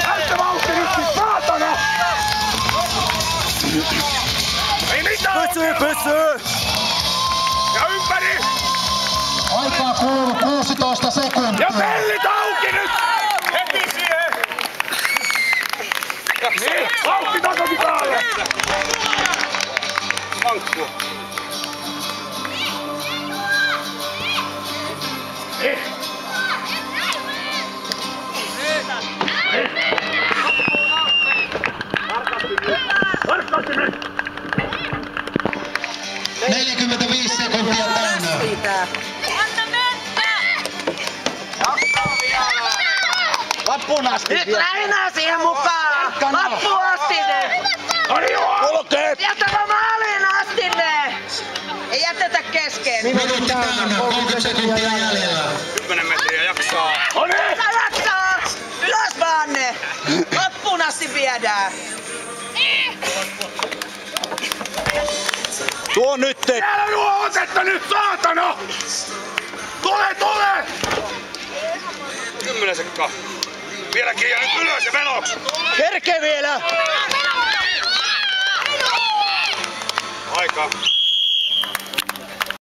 Näyttä vauhti nyt sit, saatana! Ei mitään! Pysyy! Ja ympäri! Aikaa kuluu 16 sekuntia. Ja pellit auki nyt! Heti siihen! Niin, vauhti takaisin päälle! Ankkua. Tarkkaasti nyt! 45 sekuntia täynnä. Lappuun asti! Nyt lähinnä siihen mukaan! Lappuun asti ne! Kulkeet! Jättäkää maaliin asti ne! Ei jätetä kesken! Minuutti täynnä, 30 sekuntia jäljellä. 10 metriä jaksaa. Noniin! Sä jaksaa! Ylös vaan ne! Lappuun asti viedään! Tuo nyt! Täällä nuo otetta nyt, saatana! Tule! 10 sekkaa. Vielä kirja nyt ylös ja menoks! Kerke vielä! Aika.